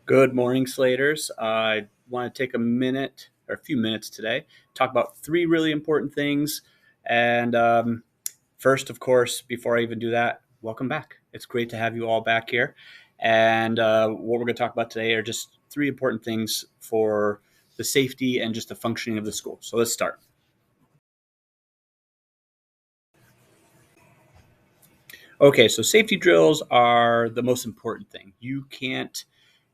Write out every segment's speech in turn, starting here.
Good morning, Slaters. I want to take a minute or a few minutes today, talk about three really important things. And first, of course, before I even do that, welcome back. It's great to have you all back here. And what we're going to talk about today are just three important things for the safety and just the functioning of the school. So let's start. Okay, so safety drills are the most important thing. You can't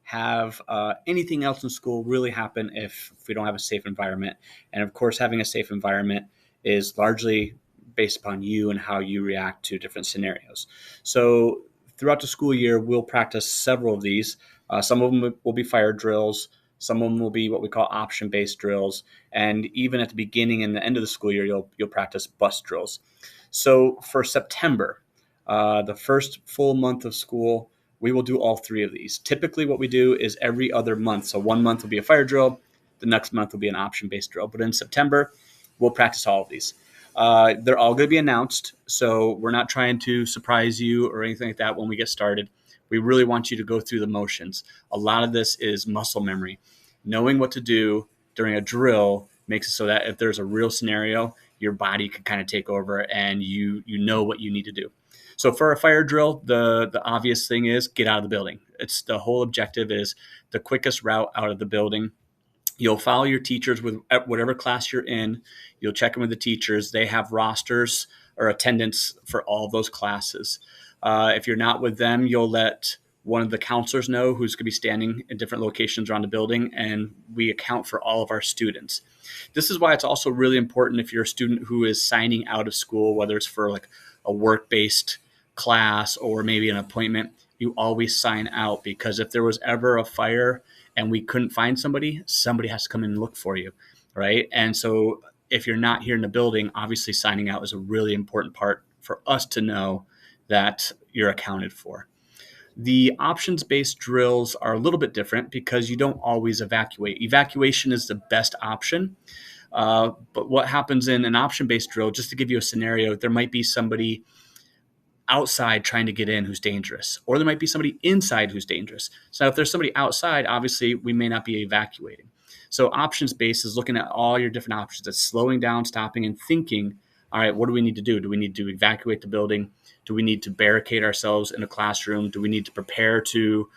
have anything else in school really happen if we don't have a safe environment. And of course, having a safe environment is largely based upon you and how you react to different scenarios. So throughout the school year, we'll practice several of these. Some of them will be fire drills. Some of them will be what we call option-based drills, and even at the beginning and the end of the school year, you'll practice bus drills. So for September, the first full month of school, we will do all three of these. Typically, what we do is every other month. So 1 month will be a fire drill, the next month will be an option based drill. But in September, we'll practice all of these. They're all going to be announced. So we're not trying to surprise you or anything like that when we get started. We really want you to go through the motions. A lot of this is muscle memory. Knowing what to do during a drill makes it so that if there's a real scenario, your body can kind of take over and you know what you need to do. So for a fire drill, the obvious thing is get out of the building. It's the whole objective is the quickest route out of the building. You'll follow your teachers with whatever class you're in. You'll check in with the teachers. They have rosters or attendance for all of those classes. If you're not with them, you'll let one of the counselors know who's going to be standing in different locations around the building, and we account for all of our students. This is why it's also really important if you're a student who is signing out of school, whether it's for like a work-based class or maybe an appointment, you always sign out, because if there was ever a fire and we couldn't find somebody, somebody has to come in and look for you, right? And so if you're not here in the building, obviously signing out is a really important part for us to know that you're accounted for. The options based drills are a little bit different because you don't always evacuate. Evacuation is the best option. But what happens in an option based drill, just to give you a scenario, there might be somebody outside trying to get in who's dangerous, or there might be somebody inside who's dangerous. So if there's somebody outside, obviously we may not be evacuating. So options based is looking at all your different options. It's slowing down, stopping, and thinking, all right, what do we need to do? Do we need to evacuate the building? Do we need to barricade ourselves in a classroom? Do we need to prepare to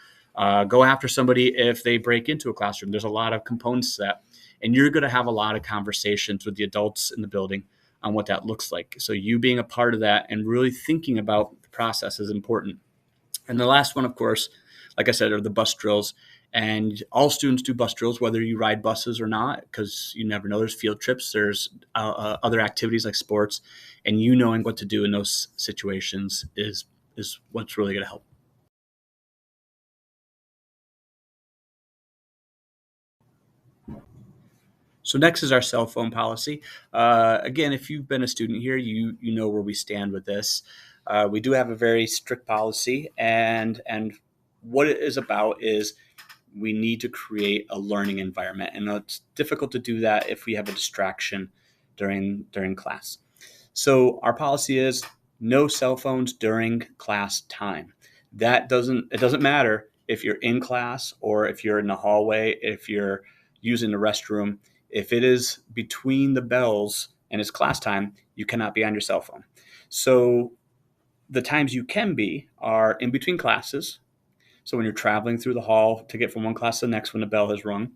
go after somebody if they break into a classroom? There's a lot of components to that. And you're going to have a lot of conversations with the adults in the building on what that looks like. So you being a part of that and really thinking about the process is important. And the last one, of course, like I said, are the bus drills. And all students do bus drills, whether you ride buses or not, because you never know. There's field trips, there's other activities like sports, and you knowing what to do in those situations is what's really going to help. So next is our cell phone policy. Again, if you've been a student here, you know where we stand with this. We do have a very strict policy, and what it is about is we need to create a learning environment, and it's difficult to do that if we have a distraction during class. So our policy is no cell phones during class time. It doesn't matter if you're in class or if you're in the hallway, if you're using the restroom. If it is between the bells and it's class time, you cannot be on your cell phone. So the times you can be are in between classes. So when you're traveling through the hall to get from one class to the next when the bell has rung,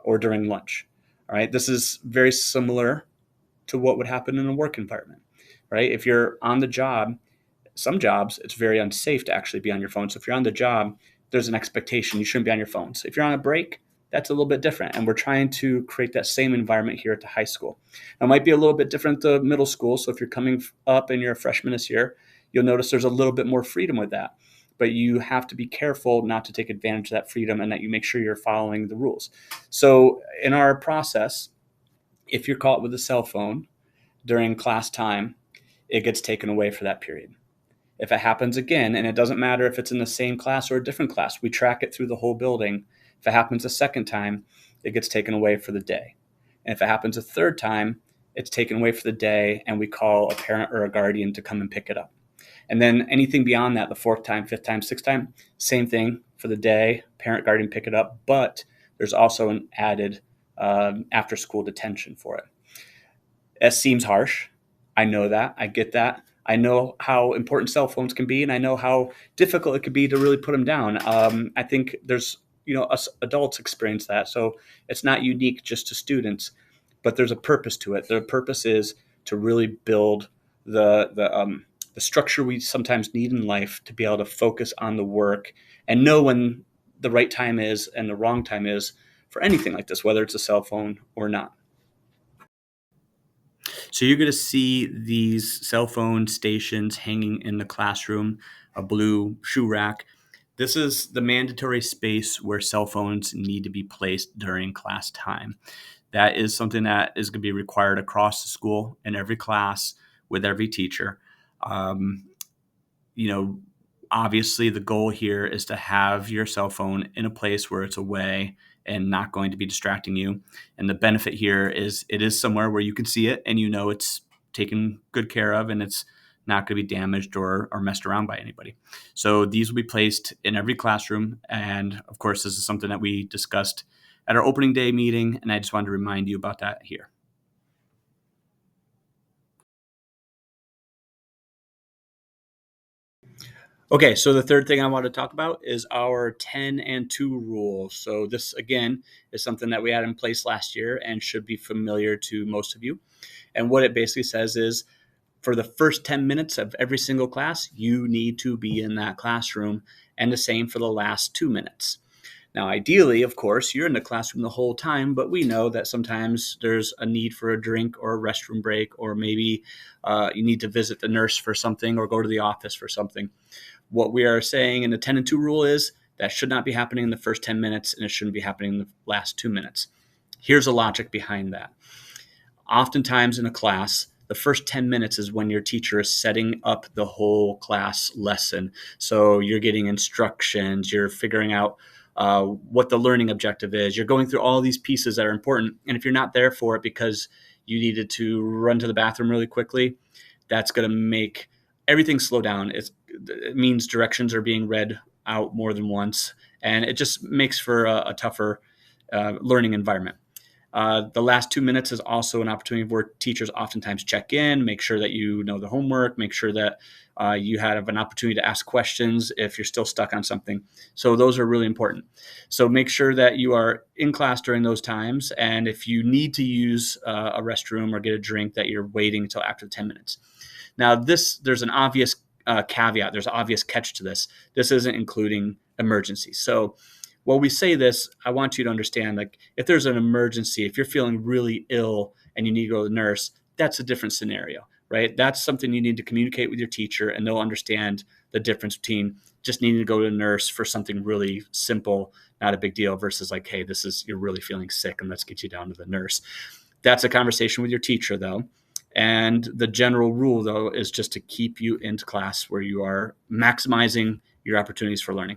or during lunch. All right. This is very similar to what would happen in a work environment, right? If you're on the job, some jobs, it's very unsafe to actually be on your phone. So if you're on the job, there's an expectation you shouldn't be on your phone. So if you're on a break, that's a little bit different. And we're trying to create that same environment here at the high school. Now, it might be a little bit different at the middle school. So if you're coming up and you're a freshman this year, you'll notice there's a little bit more freedom with that. But you have to be careful not to take advantage of that freedom and that you make sure you're following the rules. So in our process, if you're caught with a cell phone during class time, it gets taken away for that period. If it happens again, and it doesn't matter if it's in the same class or a different class, we track it through the whole building. If it happens a second time, it gets taken away for the day. And if it happens a third time, it's taken away for the day, and we call a parent or a guardian to come and pick it up. And then anything beyond that, the fourth time, fifth time, sixth time, same thing for the day, parent, guardian pick it up, but there's also an added after school detention for it. It seems harsh. I know that. I get that. I know how important cell phones can be, and I know how difficult it could be to really put them down. I think there's, us adults experience that, so it's not unique just to students, but there's a purpose to it. The purpose is to really build the structure we sometimes need in life to be able to focus on the work and know when the right time is and the wrong time is for anything like this, whether it's a cell phone or not. So you're going to see these cell phone stations hanging in the classroom, a blue shoe rack. This is the mandatory space where cell phones need to be placed during class time. That is something that is going to be required across the school in every class with every teacher. Um, you know, Obviously the goal here is to have your cell phone in a place where it's away and not going to be distracting you. And the benefit here is it is somewhere where you can see it and it's taken good care of and it's not going to be damaged or messed around by anybody. So these will be placed in every classroom. And of course, this is something that we discussed at our opening day meeting. And I just wanted to remind you about that here. Okay, so the third thing I want to talk about is our 10 and 2 rule. So this again is something that we had in place last year and should be familiar to most of you. And what it basically says is for the first 10 minutes of every single class, you need to be in that classroom, and the same for the last 2 minutes. Now, ideally, of course, you're in the classroom the whole time, but we know that sometimes there's a need for a drink or a restroom break, or maybe you need to visit the nurse for something or go to the office for something. What we are saying in the 10 and 2 rule is that should not be happening in the first 10 minutes and it shouldn't be happening in the last 2 minutes. Here's a logic behind that. Oftentimes in a class, the first 10 minutes is when your teacher is setting up the whole class lesson. So you're getting instructions, you're figuring out what the learning objective is. You're going through all these pieces that are important. And if you're not there for it because you needed to run to the bathroom really quickly, that's going to make everything slow down. It means directions are being read out more than once, and it just makes for a tougher learning environment. The last 2 minutes is also an opportunity where teachers oftentimes check in, make sure that you know the homework, make sure that you have an opportunity to ask questions if you're still stuck on something. So those are really important. So make sure that you are in class during those times. And if you need to use a restroom or get a drink, that you're waiting until after the 10 minutes. Now, there's an obvious caveat. There's an obvious catch to this. This isn't including emergencies. So while we say this, I want you to understand, like, if there's an emergency, if you're feeling really ill and you need to go to the nurse, that's a different scenario, right? That's something you need to communicate with your teacher, and they'll understand the difference between just needing to go to the nurse for something really simple, not a big deal, versus like, hey, you're really feeling sick and let's get you down to the nurse. That's a conversation with your teacher, though. And the general rule, though, is just to keep you into class where you are maximizing your opportunities for learning.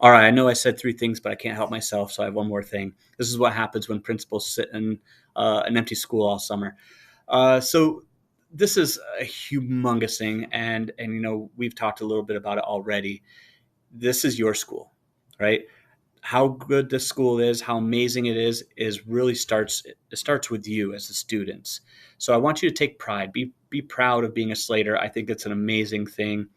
All right, I know I said three things, but I can't help myself, so I have one more thing. This is what happens when principals sit in an empty school all summer. So this is a humongous thing, and we've talked a little bit about it already. This is your school, right? How good this school is, how amazing it is really starts with you as the students. So I want you to take pride, be proud of being a Slater. I think it's an amazing thing,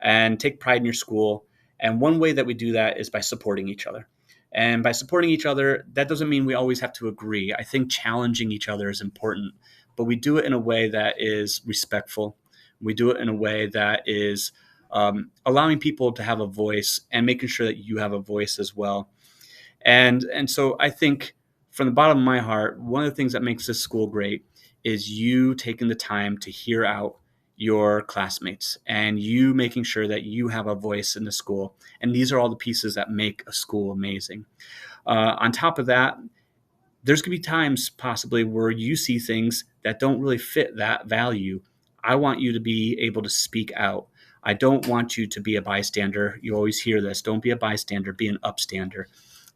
and take pride in your school. And one way that we do that is by supporting each other. And by supporting each other, that doesn't mean we always have to agree. I think challenging each other is important, but we do it in a way that is respectful. We do it in a way that is allowing people to have a voice and making sure that you have a voice as well. And so I think from the bottom of my heart, one of the things that makes this school great is you taking the time to hear out your classmates and you making sure that you have a voice in the school. And these are all the pieces that make a school amazing. On top of that, there's going to be times possibly where you see things that don't really fit that value. I want you to be able to speak out. I don't want you to be a bystander. You always hear this: don't be a bystander, be an upstander.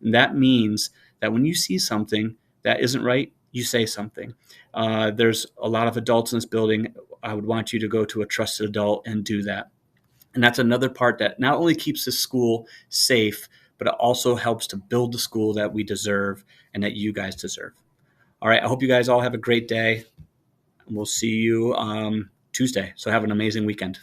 And that means that when you see something that isn't right, you say something. There's a lot of adults in this building. I would want you to go to a trusted adult and do that. And that's another part that not only keeps the school safe, but it also helps to build the school that we deserve and that you guys deserve. All right. I hope you guys all have a great day. We'll see you Tuesday. So have an amazing weekend.